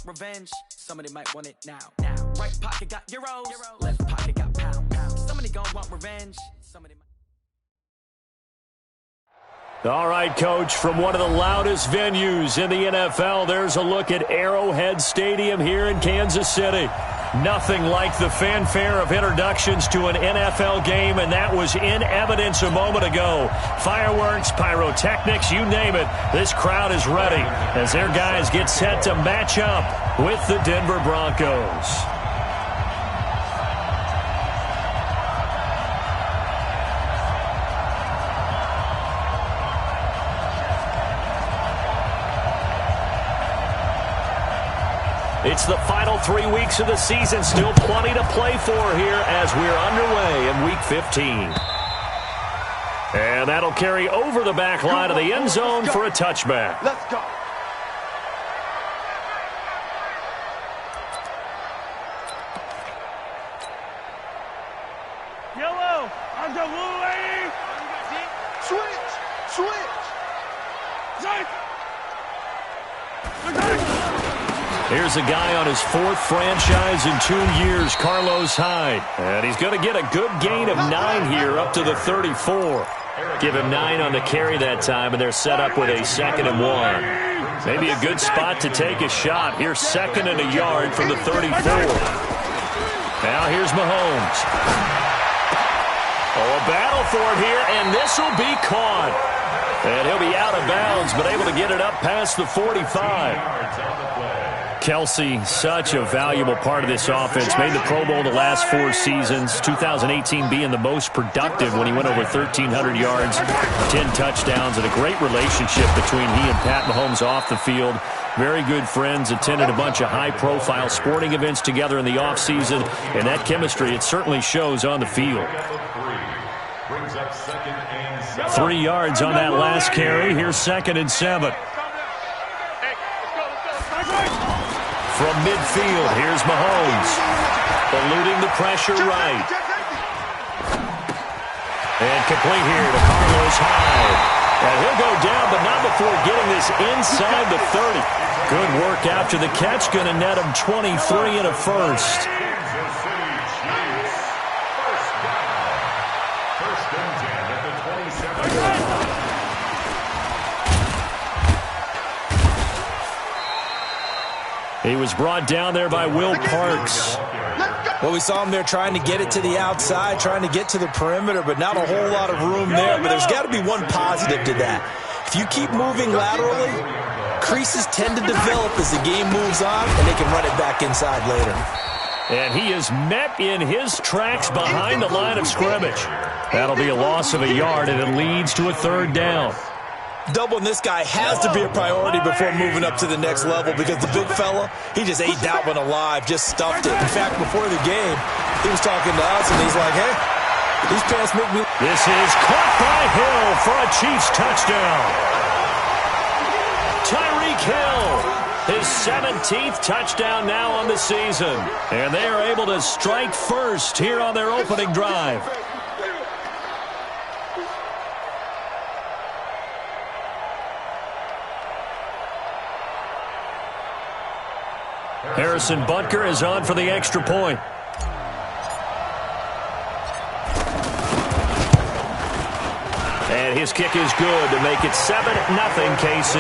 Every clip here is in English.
want revenge. Somebody might want it now. Right pocket got euros, left pocket got pound. Somebody gon' want revenge. Somebody might. All right, Coach, from one of the loudest venues in the NFL, there's a look at Arrowhead Stadium here in Kansas City. Nothing like the fanfare of introductions to an NFL game, and that was in evidence a moment ago. Fireworks, pyrotechnics, you name it. This crowd is ready as their guys get set to match up with the Denver Broncos. It's the final 3 weeks of the season. Still plenty to play for here as we're underway in Week 15. And that'll carry over the back line of the end zone for a touchback. Let's go. Yellow, on the blue lady. Switch. Here's a guy on his fourth franchise in 2 years, Carlos Hyde. And he's going to get a good gain of 9 here up to the 34. Give him 9 on the carry that time, and they're set up with a 2nd and 1. Maybe a good spot to take a shot. Here's 2nd and a yard from the 34. Now here's Mahomes. Oh, a battle for it here, and this will be caught. And he'll be out of bounds, but able to get it up past the 45. Kelsey, such a valuable part of this offense. Made the Pro Bowl the last 4 seasons. 2018 being the most productive when he went over 1,300 yards, 10 touchdowns, and a great relationship between he and Pat Mahomes off the field. Very good friends, attended a bunch of high-profile sporting events together in the offseason, and that chemistry, it certainly shows on the field. 3 yards on that last carry. Here's 2nd and 7. From midfield, here's Mahomes. Eluding the pressure right. And complete here to Carlos Hyde. And he'll go down, but not before getting this inside the 30. Good work after the catch. Going to net him 23 and a first. He was brought down there by Will Parks. Well, we saw him there trying to get it to the outside, trying to get to the perimeter, but not a whole lot of room there. But there's got to be one positive to that. If you keep moving laterally, creases tend to develop as the game moves on, and they can run it back inside later. And he is met in his tracks behind the line of scrimmage. That'll be a loss of a yard, and it leads to a 3rd down. Doubling this guy has to be a priority before moving up to the next level because the big fella, he just ate that one alive, just stuffed it. In fact, before the game, he was talking to us, and he's like, hey, these pants make me... This is caught by Hill for a Chiefs touchdown. Tyreek Hill, his 17th touchdown now on the season. And they are able to strike first here on their opening drive. Harrison Butker is on for the extra point. And his kick is good to make it 7-0 KC.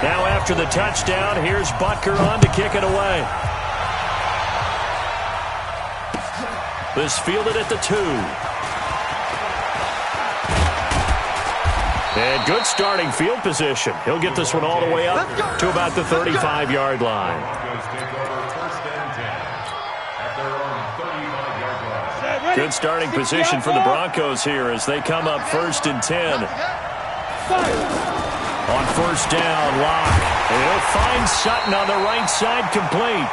Now after the touchdown, here's Butker on to kick it away. This fielded at the 2. And good starting field position. He'll get this one all the way up to about the 35-yard line. Good starting position for the Broncos here as they come up 1st and 10. On 1st down, Locke. And he'll find Sutton on the right side complete.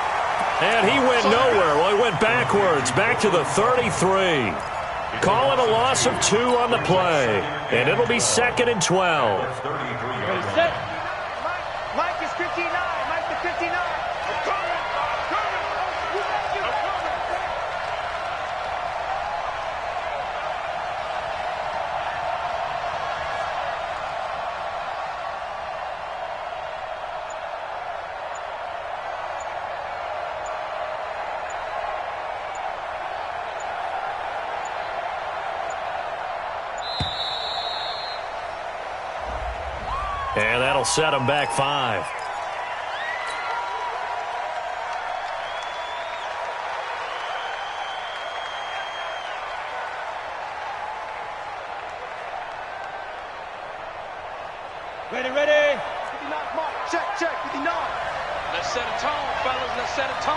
And he went nowhere. Well, he went backwards, back to the 33. Calling a loss of 2 on the play. And it'll be 2nd and 12. Mike is 59. Mike is 59. And that'll set them back 5. Ready, ready. 59 mark. Check, 59. Let's set a tone, fellas. Let's set a tone.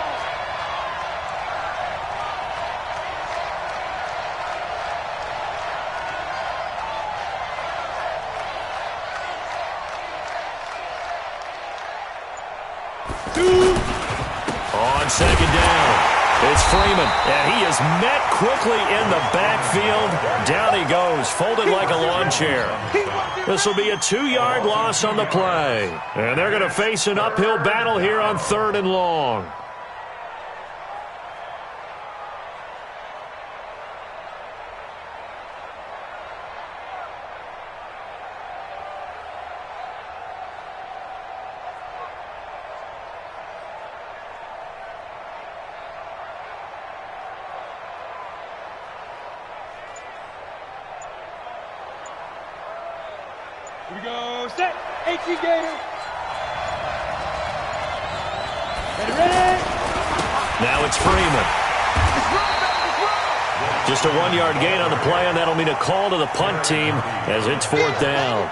On second down, it's Freeman, and he is met quickly in the backfield. Down he goes, folded like a lawn chair. This will be a 2-yard loss on the play. And they're going to face an uphill battle here on 3rd and long. Here we go. Set. 18 Gator. Ready. Now it's Freeman. Just a 1-yard gain on the play, and that'll mean a call to the punt team as it's 4th down.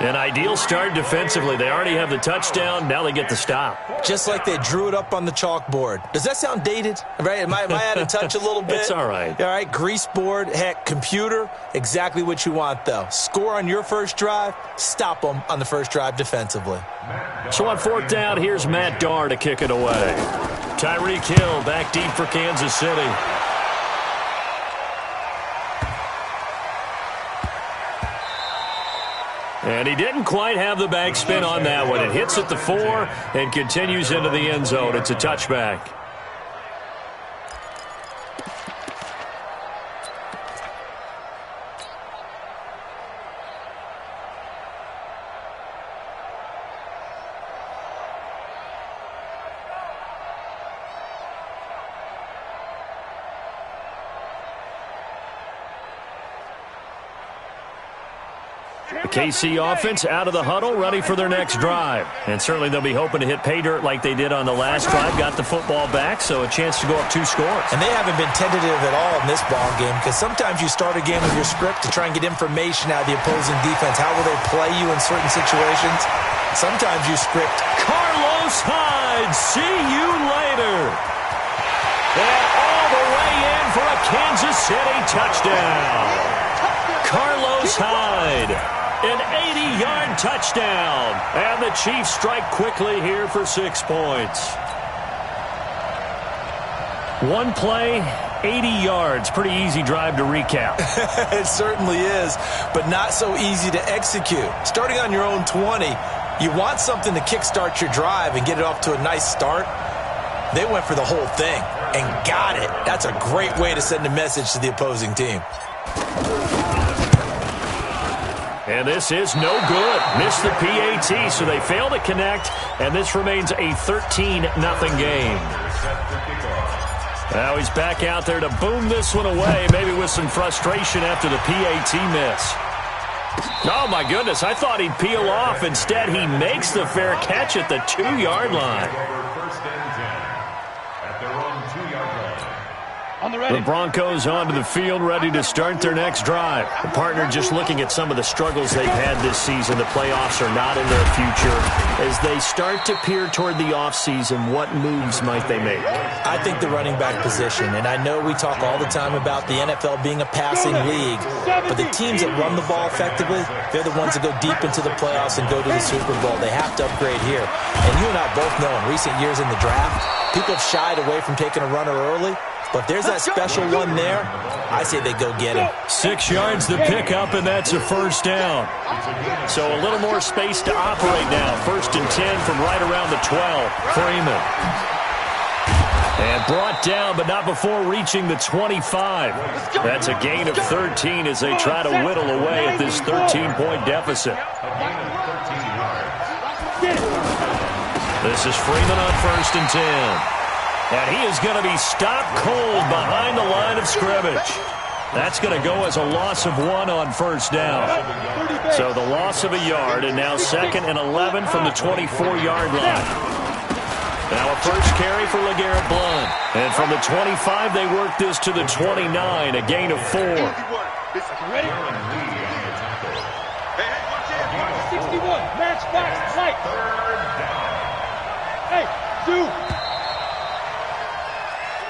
An ideal start defensively. They already have the touchdown. Now they get the stop. Just like they drew it up on the chalkboard. Does that sound dated? Right? Am I out of touch a little bit? It's all right. All right, grease board, heck, computer, exactly what you want, though. Score on your first drive, stop them on the first drive defensively. So on 4th down, here's Matt Darr to kick it away. Tyreek Hill back deep for Kansas City. And he didn't quite have the backspin on that one. It hits at the 4 and continues into the end zone. It's a touchback. The KC offense out of the huddle, ready for their next drive. And certainly they'll be hoping to hit pay dirt like they did on the last drive. Got the football back, so a chance to go up 2 scores. And they haven't been tentative at all in this ball game, because sometimes you start a game with your script to try and get information out of the opposing defense. How will they play you in certain situations? Sometimes you script. Carlos Hyde, see you later. And all the way in for a Kansas City touchdown. Carlos Hyde, an 80-yard touchdown. And the Chiefs strike quickly here for 6 points. One play, 80 yards. Pretty easy drive to recap. It certainly is, but not so easy to execute. Starting on your own 20, you want something to kickstart your drive and get it off to a nice start. They went for the whole thing and got it. That's a great way to send a message to the opposing team. And this is no good. Missed the PAT, so they fail to connect, and this remains a 13-0 game. Now he's back out there to boom this one away, maybe with some frustration after the PAT miss. Oh, my goodness, I thought he'd peel off. Instead, he makes the fair catch at the 2-yard line. The Broncos onto the field, ready to start their next drive. The partner just looking at some of the struggles they've had this season. The playoffs are not in their future. As they start to peer toward the offseason, what moves might they make? I think the running back position, and I know we talk all the time about the NFL being a passing league, but the teams that run the ball effectively, they're the ones that go deep into the playoffs and go to the Super Bowl. They have to upgrade here. And you and I both know in recent years in the draft, people have shied away from taking a runner early. But there's that special one there. I say they go get him. 6 yards the pickup, and that's a first down. So a little more space to operate now. 1st and 10 from right around the 12. Freeman. And brought down, but not before reaching the 25. That's a gain of 13 as they try to whittle away at this 13-point deficit. This is Freeman on 1st and 10. And he is going to be stopped cold behind the line of scrimmage. That's going to go as a loss of 1 on first down. So the loss of a yard, and now 2nd and 11 from the 24-yard line. Now a first carry for LeGarrette Blount. And from the 25, they work this to the 29, a gain of 4. Ready? 61, match box, light. Hey,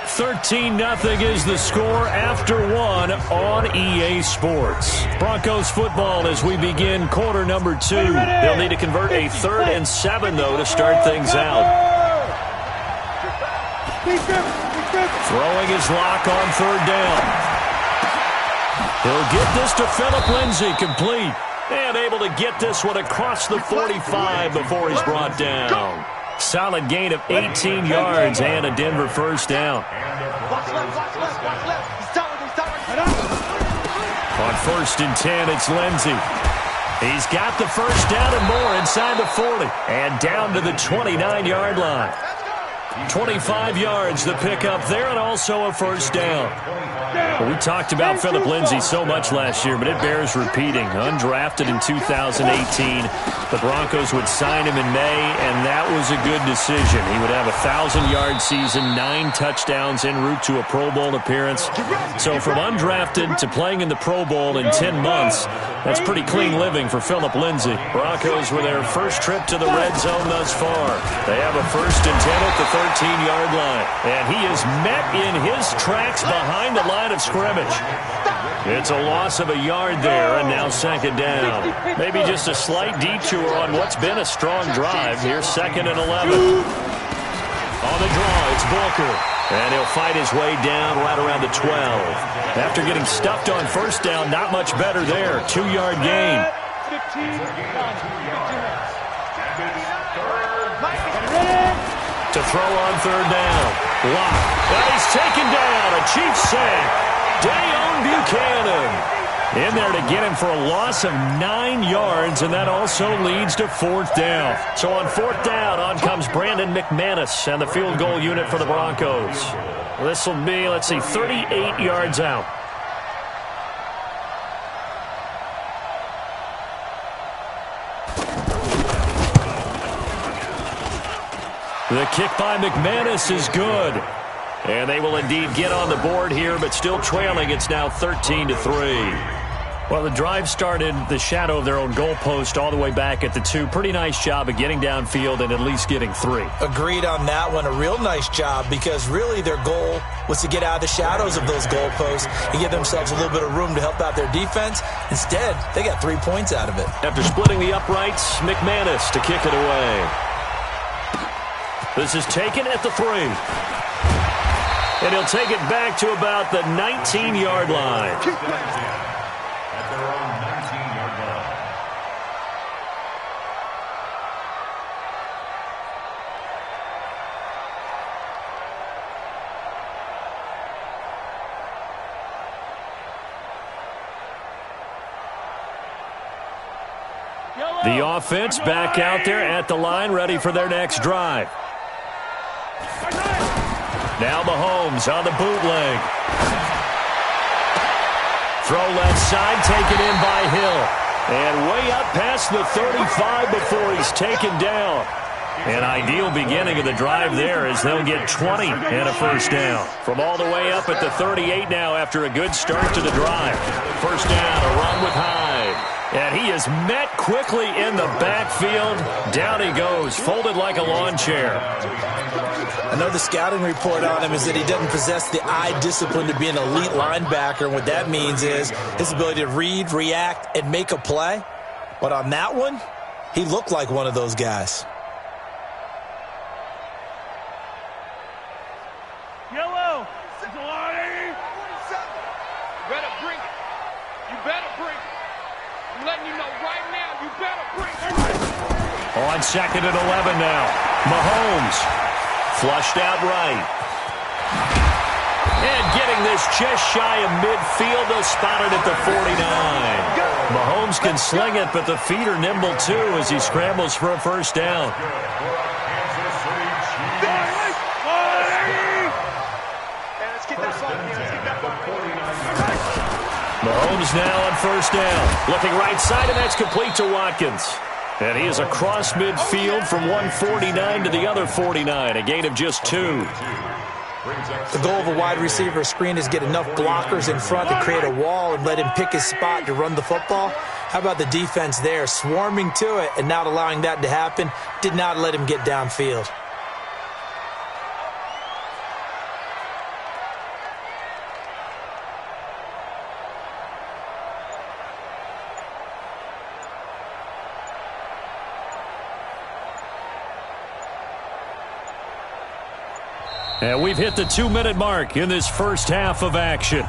13-0 is the score after 1 on EA Sports. Broncos football as we begin quarter number 2. They'll need to convert a 3rd and 7, though, to start things out. Throwing his lock on 3rd down. He'll get this to Phillip Lindsay, complete. And able to get this one across the 45 before he's brought down. Solid gain of 18 yards and a Denver first down. On 1st and 10, it's Lindsay. He's got the first down and more inside the 40. And down to the 29-yard line. 25 yards the pickup there, and also a first down. Well, we talked about Phillip Lindsay so much last year, but it bears repeating. Undrafted in 2018, the Broncos would sign him in May, and that was a good decision. He would have a 1,000-yard season, 9 touchdowns en route to a Pro Bowl appearance. So from undrafted to playing in the Pro Bowl in 10 months, that's pretty clean living for Phillip Lindsay. Broncos were their first trip to the red zone thus far. They have a 1st and 10 at the 13-yard line. And he is met in his tracks behind the line of scrimmage. It's a loss of a yard there, and now 2nd down. Maybe just a slight detour on what's been a strong drive. Here's 2nd and 11. On the draw, it's Booker. And he'll fight his way down right around the 12. After getting stuffed on 1st down, not much better there. 2-yard gain. To throw on 3rd down. Lock. And he's taken down. A Chiefs sack. Dayon Buchanan in there to get him for a loss of 9 yards, and that also leads to 4th down. So on 4th down, on comes Brandon McManus and the field goal unit for the Broncos. This will be, 38 yards out. The kick by McManus is good. And they will indeed get on the board here, but still trailing. It's now 13-3. Well, the drive started the shadow of their own goalpost all the way back at the 2. Pretty nice job of getting downfield and at least getting 3. Agreed on that one. A real nice job, because really their goal was to get out of the shadows of those goalposts and give themselves a little bit of room to help out their defense. Instead, they got 3 points out of it. After splitting the uprights, McManus to kick it away. This is taken at the 3. And he'll take it back to about the 19-yard line. The offense back out there at the line, ready for their next drive. Now Mahomes on the bootleg. Throw left side, taken in by Hill. And way up past the 35 before he's taken down. An ideal beginning of the drive there, as they'll get 20 and a first down. From all the way up at the 38 now after a good start to the drive. First down, a run with Hyde. And he is met quickly in the backfield. Down he goes, folded like a lawn chair. I know the scouting report on him is that he doesn't possess the eye discipline to be an elite linebacker. And what that means is his ability to read, react, and make a play. But on that one, he looked like one of those guys. Yellow. You better bring it. You better bring it. I'm letting you know right now, you better bring it. On 2nd and 11 now. Mahomes flushed out right. And getting this just shy of midfield, they'll spot it at the 49. Mahomes can sling it, but the feet are nimble too as he scrambles for a first down. Let's get that ball. Let's get that ball. Mahomes now on first down. Looking right side, and that's complete to Watkins. And he is across midfield from one 49 to the other 49, a gain of just 2. The goal of a wide receiver screen is get enough blockers in front to create a wall and let him pick his spot to run the football. How about the defense there, swarming to it and not allowing that to happen? Did not let him get downfield. And we've hit the 2-minute mark in this first half of action.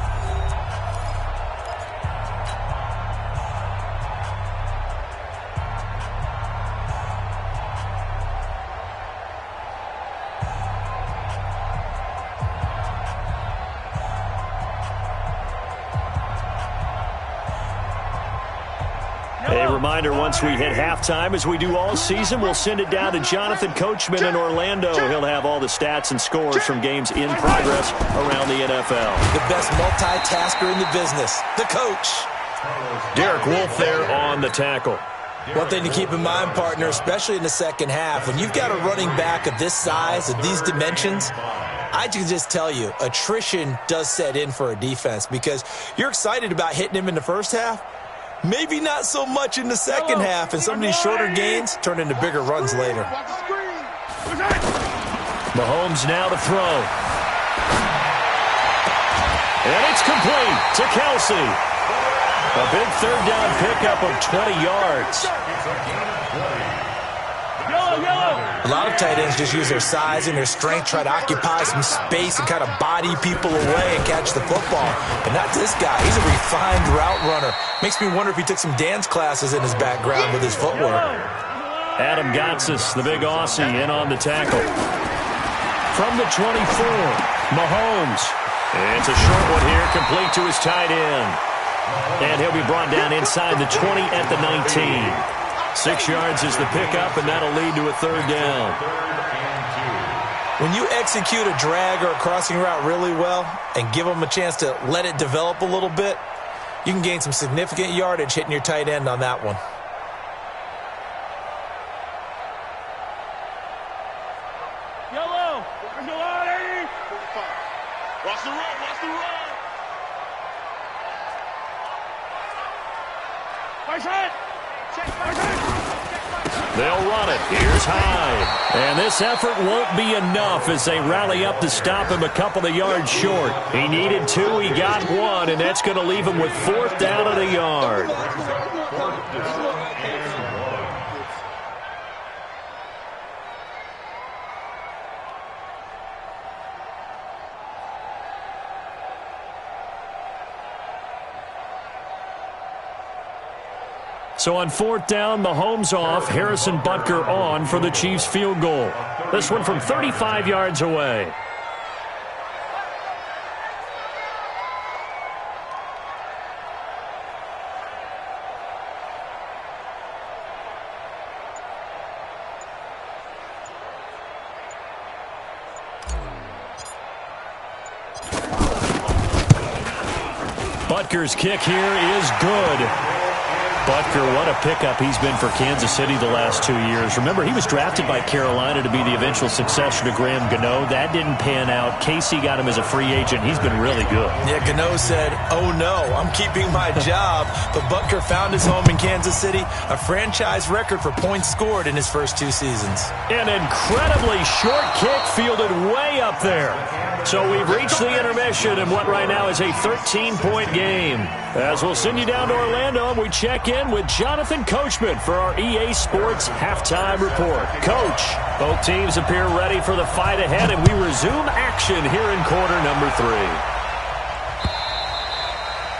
A reminder, once we hit halftime, as we do all season, we'll send it down to Jonathan Coachman in Orlando. He'll have all the stats and scores from games in progress around the NFL. The best multitasker in the business, the coach. Derek Wolfe there on the tackle. One thing to keep in mind, partner, especially in the second half, when you've got a running back of this size, of these dimensions, I can just tell you, attrition does set in for a defense because you're excited about hitting him in the first half. Maybe not so much in the second half, and some of these shorter gains turn into bigger runs later. Mahomes now to throw. And it's complete to Kelsey. A big third down pickup of 20 yards. A lot of tight ends just use their size and their strength, try to occupy some space and kind of body people away and catch the football. But not this guy. He's a refined route runner. Makes me wonder if he took some dance classes in his background with his footwork. Adam Gotsis, the big Aussie, in on the tackle. From the 24, Mahomes. It's a short one here, complete to his tight end. And he'll be brought down inside the 20 at the 19. 6 yards is the pickup, and that'll lead to a third down. When you execute a drag or a crossing route really well and give them a chance to let it develop a little bit, you can gain some significant yardage hitting your tight end on that one. Yellow. Watch the run, watch the run. Right side. They'll run it. Here's Hyde. And this effort won't be enough as they rally up to stop him a couple of yards short. He needed 2, he got 1, and that's going to leave him with 4th down at a yard. So on 4th down, Mahomes off, Harrison Butker on for the Chiefs field goal. This one from 35 yards away. Butker's kick here is good. Butker, what a pickup he's been for Kansas City the last 2 years. Remember, he was drafted by Carolina to be the eventual successor to Graham Gano. That didn't pan out. Casey got him as a free agent. He's been really good. Yeah, Gano said, oh no, I'm keeping my job. But Butker found his home in Kansas City, a franchise record for points scored in his first 2 seasons. An incredibly short kick fielded way up there. So we've reached the intermission in what right now is a 13-point game. As we'll send you down to Orlando, and we check in with Jonathan Coachman for our EA Sports Halftime Report. Coach, both teams appear ready for the fight ahead, and we resume action here in quarter number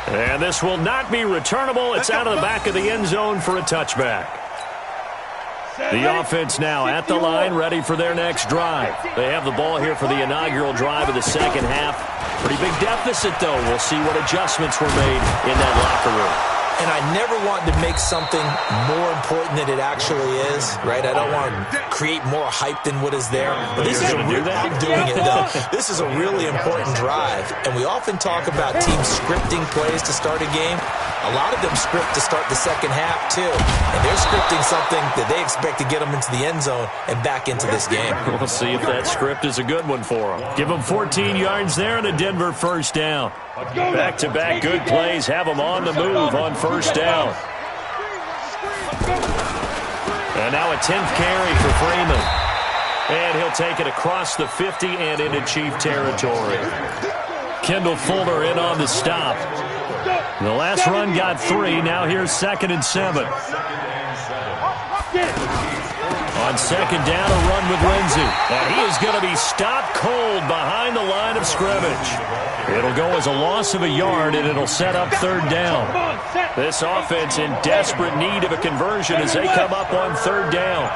3. And this will not be returnable. It's out of the back of the end zone for a touchback. The offense now at the line, ready for their next drive. They have the ball here for the inaugural drive of the second half. Pretty big deficit, though. We'll see what adjustments were made in that locker room. And I never want to make something more important than it actually is, right? I don't want to create more hype than what is there. But this is I'm doing it, though. This is a really important drive. And we often talk about teams scripting plays to start a game. A lot of them script to start the second half, too. And they're scripting something that they expect to get them into the end zone and back into this game. We'll see if that script is a good one for them. Give them 14 yards there and a Denver first down. Back-to-back good plays have them on the move on first down. And now a 10th carry for Freeman. And he'll take it across the 50 and into Chief territory. Kendall Fuller in on the stop. The last run got 3. Now here's 2nd and 7. On second down, a run with Lindsey. And he is going to be stopped cold behind the line of scrimmage. It'll go as a loss of a yard, and it'll set up 3rd down. This offense in desperate need of a conversion as they come up on 3rd down.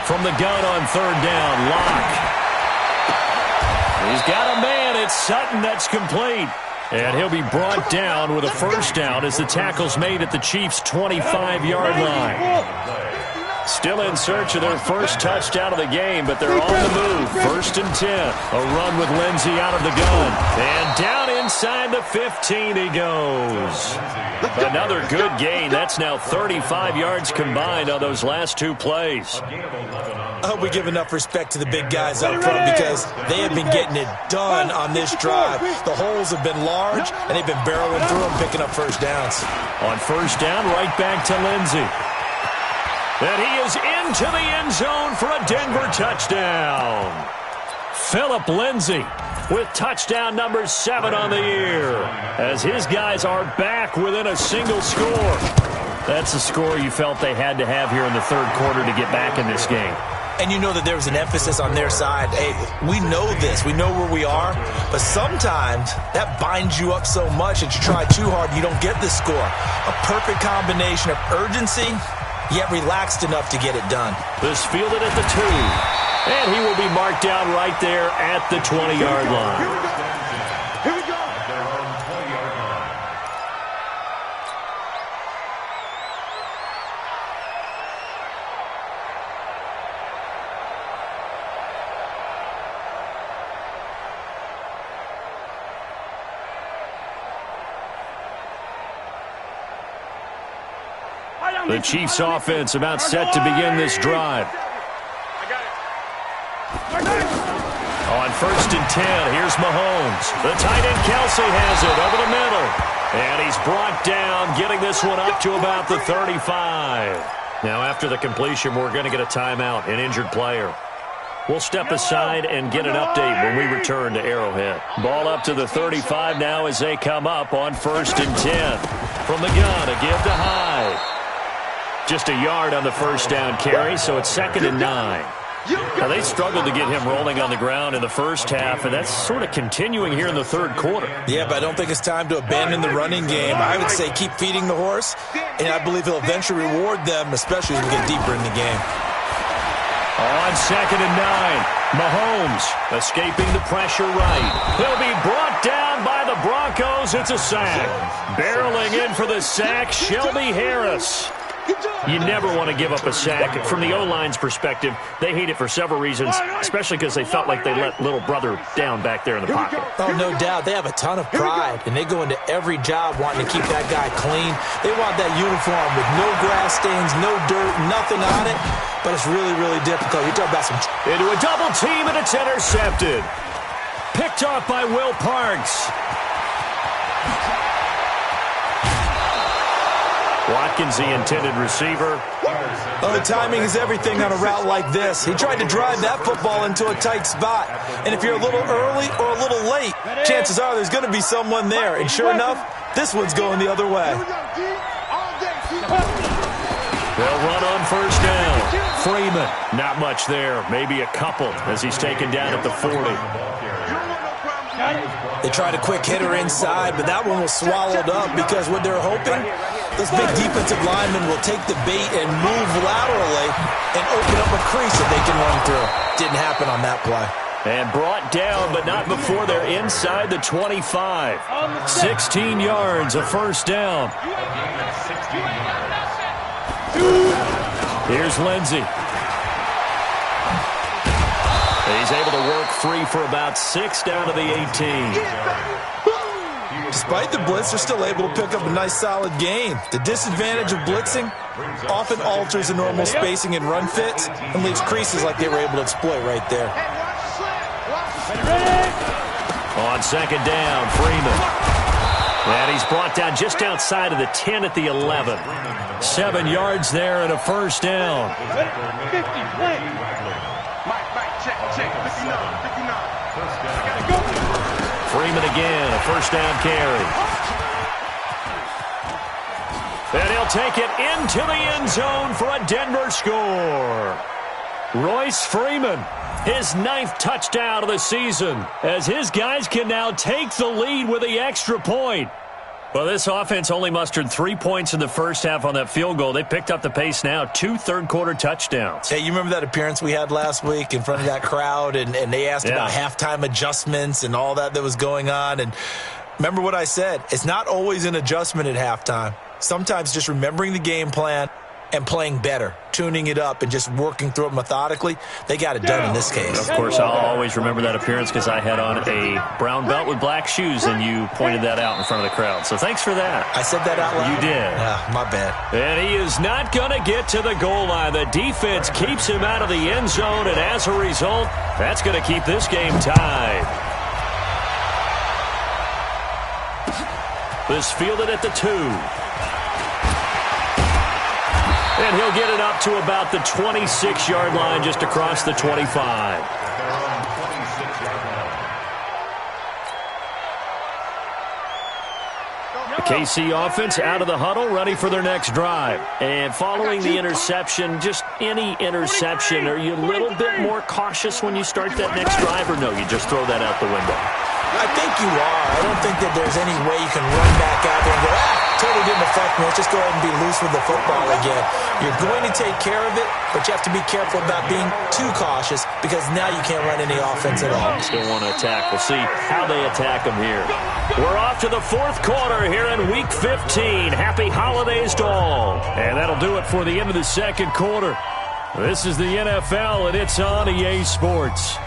From the gun on 3rd down, Locke. He's got a man. It's Sutton that's complete. And he'll be brought down with a first down as the tackle's made at the Chiefs' 25-yard line. Still in search of their first touchdown of the game, but they're on the move. 1st and 10. A run with Lindsey out of the gun. And down inside the 15 he goes. Another good gain. That's now 35 yards combined on those last 2 plays. I hope we give enough respect to the big guys up front because they have been getting it done on this drive. The holes have been large, and they've been barreling through them, picking up first downs. On first down, right back to Lindsey. And he is into the end zone for a Denver touchdown. Phillip Lindsey with touchdown number 7 on the year as his guys are back within a single score. That's the score you felt they had to have here in the 3rd quarter to get back in this game. And you know that there was an emphasis on their side. Hey, we know this. We know where we are. But sometimes that binds you up so much that you try too hard, you don't get the score. A perfect combination of urgency, yet relaxed enough to get it done. This fielded at the 2. And he will be marked down right there at the 20-yard line. Here we go. The Chiefs offense about set to begin this drive. On 1st and 10, here's Mahomes. The tight end Kelsey has it over the middle. And he's brought down, getting this one up to about the 35. Now after the completion, we're going to get a timeout, an injured player. We'll step aside and get an update when we return to Arrowhead. Ball up to the 35 now as they come up on 1st and 10. From the gun, a give to Hyde. Just a yard on the first down carry, so it's 2nd and 9. Now, they struggled to get him rolling on the ground in the first half, and that's sort of continuing here in the 3rd quarter. Yeah, but I don't think it's time to abandon the running game. I would say keep feeding the horse, and I believe he'll eventually reward them, especially as we get deeper in the game. On 2nd and 9, Mahomes escaping the pressure right. He'll be brought down by the Broncos. It's a sack. Barreling in for the sack, Shelby Harris. You never want to give up a sack. From the O-line's perspective, they hate it for several reasons, especially because they felt like they let little brother down back there in the pocket. Oh, no doubt. They have a ton of pride, and they go into every job wanting to keep that guy clean. They want that uniform with no grass stains, no dirt, nothing on it, but it's really, really difficult. You talk about some... Into a double team, and it's intercepted. Picked off by Will Parks. Watkins, the intended receiver. Oh, the timing is everything on a route like this. He tried to drive that football into a tight spot. And if you're a little early or a little late, chances are there's going to be someone there. And sure enough, this one's going the other way. They'll run on first down. Freeman, not much there. Maybe a couple as he's taken down at the 40. They tried a quick hitter inside, but that one was swallowed up because what they're hoping, those big defensive linemen will take the bait and move laterally and open up a crease that they can run through. Didn't happen on that play. And brought down, but not before they're inside the 25. 16 yards, a first down. Here's Lindsey. He's able to work free for about 6 down to the 18. Despite the blitz, they're still able to pick up a nice, solid gain. The disadvantage of blitzing often alters the normal spacing and run fits and leaves creases like they were able to exploit right there. On second down, Freeman. And he's brought down just outside of the 10 at the 11. 7 yards there and a first down. 50, play. Mike, check. 59. Freeman again, a first down carry. And he'll take it into the end zone for a Denver score. Royce Freeman, his 9th touchdown of the season, as his guys can now take the lead with the extra point. Well, this offense only mustered 3 points in the first half on that field goal. They picked up the pace now, 2 third-quarter touchdowns. Hey, you remember that appearance we had last week in front of that crowd, and they asked about halftime adjustments and all that was going on. And remember what I said, it's not always an adjustment at halftime. Sometimes just remembering the game plan and playing better, tuning it up and just working through it methodically. They got it done in this case. Of course, I'll always remember that appearance because I had on a brown belt with black shoes, and you pointed that out in front of the crowd. So thanks for that. I said that out loud? You did. My bad. And he is not going to get to the goal line. The defense keeps him out of the end zone, and as a result, that's going to keep this game tied. This fielded at the 2. And he'll get it up to about the 26-yard line, just across the 25. The KC offense out of the huddle, ready for their next drive. And following the interception, just any interception, are you a little bit more cautious when you start that next drive, or no, you just throw that out the window? I think you are. I don't think that there's any way you can run back out there and go, totally didn't affect me. Let's just go ahead and be loose with the football again. You're going to take care of it, but you have to be careful about being too cautious because now you can't run any offense at all. Still want to attack. We'll see how they attack them here. We're off to the 4th quarter here in Week 15. Happy holidays to all. And that'll do it for the end of the 2nd quarter. This is the NFL, and it's on EA Sports.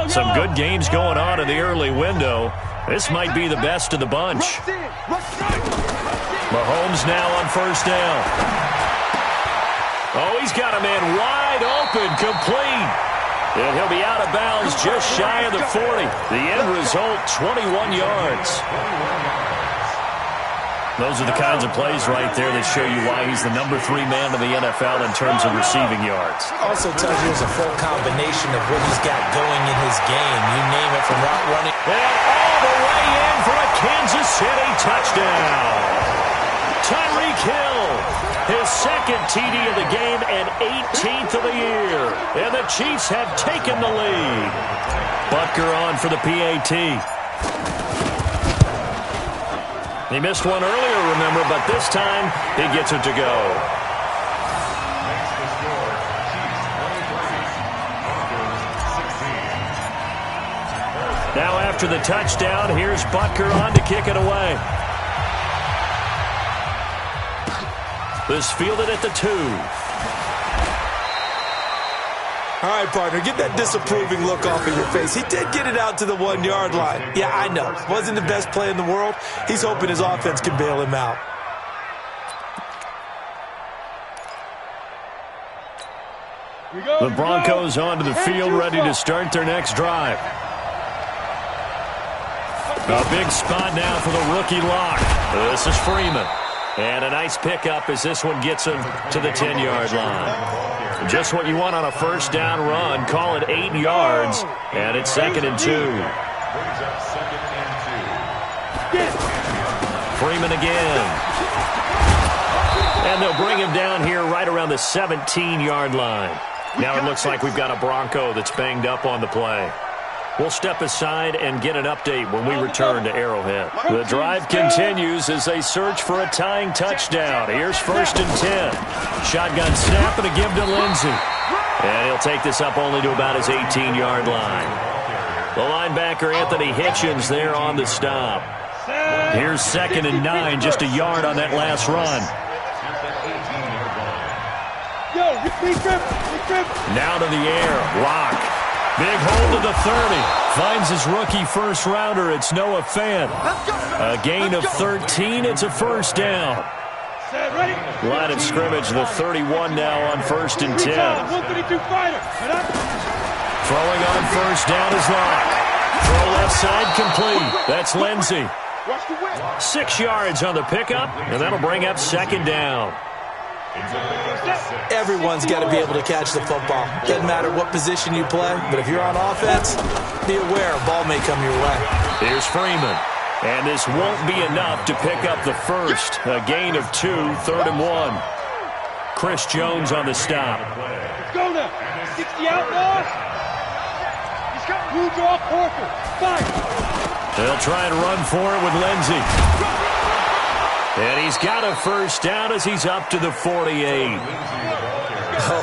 Some good games going on in the early window. This might be the best of the bunch. Mahomes now on first down. Oh, he's got a man wide open, complete. And he'll be out of bounds just shy of the 40. The end result, 21 yards. Those are the kinds of plays right there that show you why he's the number 3 man in the NFL in terms of receiving yards. Also tells you there's a full combination of what he's got going in his game. You name it, from route running. And all the way in for a Kansas City touchdown. Tyreek Hill, his 2nd TD of the game and 18th of the year. And the Chiefs have taken the lead. Butker on for the PAT. He missed one earlier, remember, but this time he gets it to go. Now after the touchdown, here's Butker on to kick it away. This fielded at the 2. All right, partner, get that disapproving look off of your face. He did get it out to the 1-yard line. Yeah, I know. Wasn't the best play in the world. He's hoping his offense can bail him out. The Broncos onto the field, ready to start their next drive. A big spot now for the rookie lock. This is Freeman. And a nice pickup as this one gets him to the 10-yard line. Just what you want on a first down run. Call it 8 yards, and it's 2nd and 2. Freeman again. And they'll bring him down here right around the 17-yard line. Now it looks like we've got a Bronco that's banged up on the play. We'll step aside and get an update when we return to Arrowhead. The drive continues as they search for a tying touchdown. Here's 1st and 10. Shotgun snap and a give to Lindsey. And he'll take this up only to about his 18-yard line. The linebacker, Anthony Hitchens, there on the stop. Here's 2nd and 9, just a yard on that last run. Now to the air. Lock. Big hold to the 30. Finds his rookie first-rounder. It's Noah Fant. A gain of 13. It's a 1st down. Line of scrimmage, the 31 now on 1st and 10. Throwing on 1st down is Lock. Throw left side complete. That's Lindsey. 6 yards on the pickup, and that'll bring up 2nd down. Everyone's got to be able to catch the football. Doesn't matter what position you play, but if you're on offense, be aware a ball may come your way. Here's Freeman. And this won't be enough to pick up the 1st. A gain of 2, 3rd and 1. Chris Jones on the stop. Let's go now. 60 outlaws. He's got blue draw Parker. Fire. They'll try and run for it with Lindsey. And he's got a 1st down as he's up to the 48.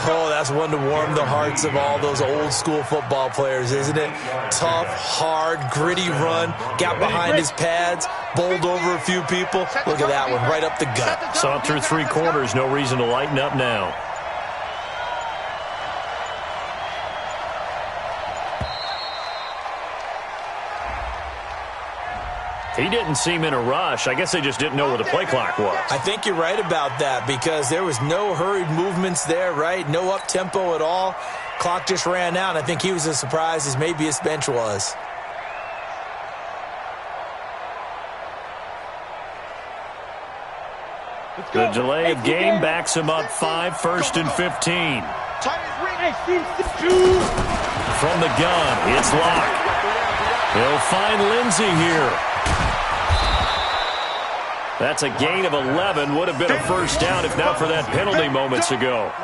Oh, that's one to warm the hearts of all those old-school football players, isn't it? Tough, hard, gritty run. Got behind his pads, bowled over a few people. Look at that one, right up the gut. Saw it through 3 quarters. No reason to lighten up now. He didn't seem in a rush. I guess they just didn't know where the play clock was. I think you're right about that because there was no hurried movements there, right? No up-tempo at all. Clock just ran out. I think he was as surprised as maybe his bench was. The delay of game backs him up 5, 1st and 15. From the gun, it's Lock. He'll find Lindsey here. That's a gain of 11. Would have been a 1st down if not for that penalty moments ago.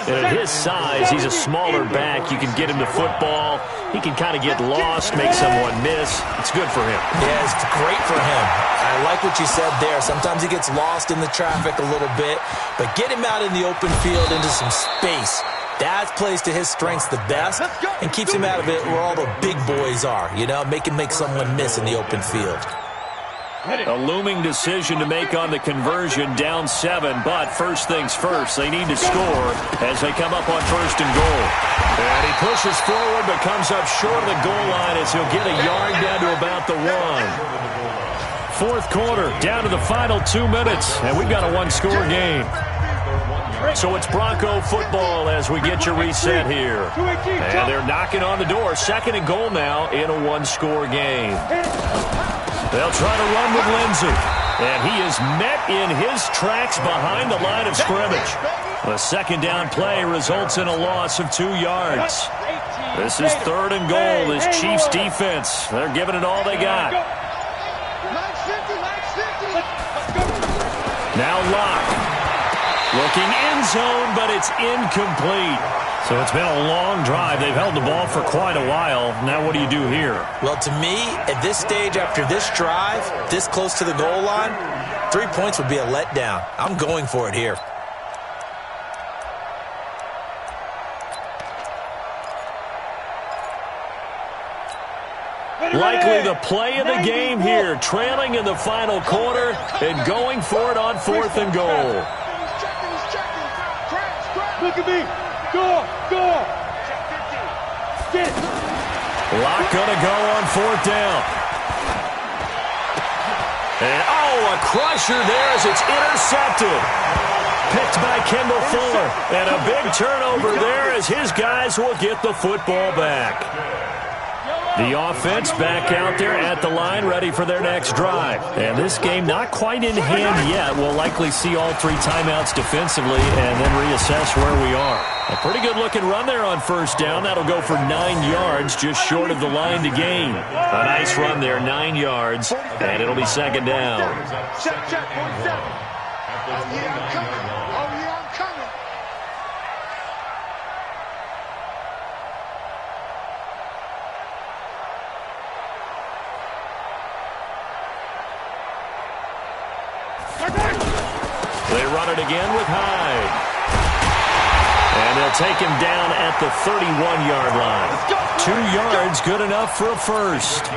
And at his size, he's a smaller back. You can get him the football. He can kind of get lost, make someone miss. It's good for him. Yeah, it's great for him. I like what you said there. Sometimes he gets lost in the traffic a little bit, but get him out in the open field into some space. That plays to his strengths the best and keeps him out of it where all the big boys are, you know, make someone miss in the open field. A looming decision to make on the conversion, down 7, but first things first, they need to score as they come up on 1st and goal. And he pushes forward but comes up short of the goal line as he'll get a yard down to about the 1. 4th quarter, down to the final 2 minutes, and we've got a 1-score game. So it's Bronco football as we get your reset here. And they're knocking on the door. 2nd and goal now in a 1-score game. They'll try to run with Lindsey. And he is met in his tracks behind the line of scrimmage. The 2nd down play results in a loss of 2 yards. This is 3rd and goal. This Chiefs defense, they're giving it all they got. Now Lock. Looking end zone, but it's incomplete. So it's been a long drive. They've held the ball for quite a while. Now what do you do here? Well, to me, at this stage, after this drive, this close to the goal line, 3 points would be a letdown. I'm going for it here. Likely the play of the game here, trailing in the final quarter and going for it on 4th and goal. Look at me. Go. Get it. Lock gonna go on 4th down. And a crusher there as it's intercepted. Picked by Kendall Fuller. And a big turnover there as his guys will get the football back. The offense back out there at the line, ready for their next drive. And this game not quite in hand yet. We'll likely see all 3 timeouts defensively and then reassess where we are. A pretty good-looking run there on 1st down. That'll go for 9 yards, just short of the line to gain. A nice run there, 9 yards, and it'll be 2nd down. Check, 47. Oh, yeah, I'm coming. They run it again with Hyde. And they'll take him down at the 31-yard line. 2 yards, good enough for a first.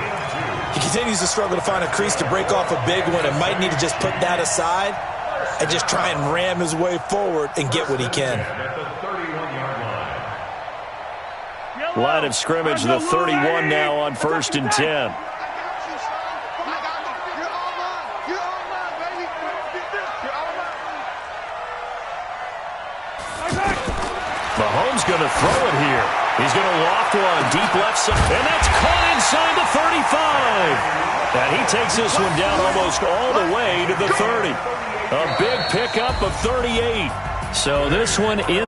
He continues to struggle to find a crease to break off a big one and might need to just put that aside and just try and ram his way forward and get what he can. Line of scrimmage, the 31 now on 1st and 10. Mahomes going to throw it here. He's going to loft one deep left side, and that's caught inside the 35. And he takes this one down almost all the way to the 30. A big pickup of 38. So this one is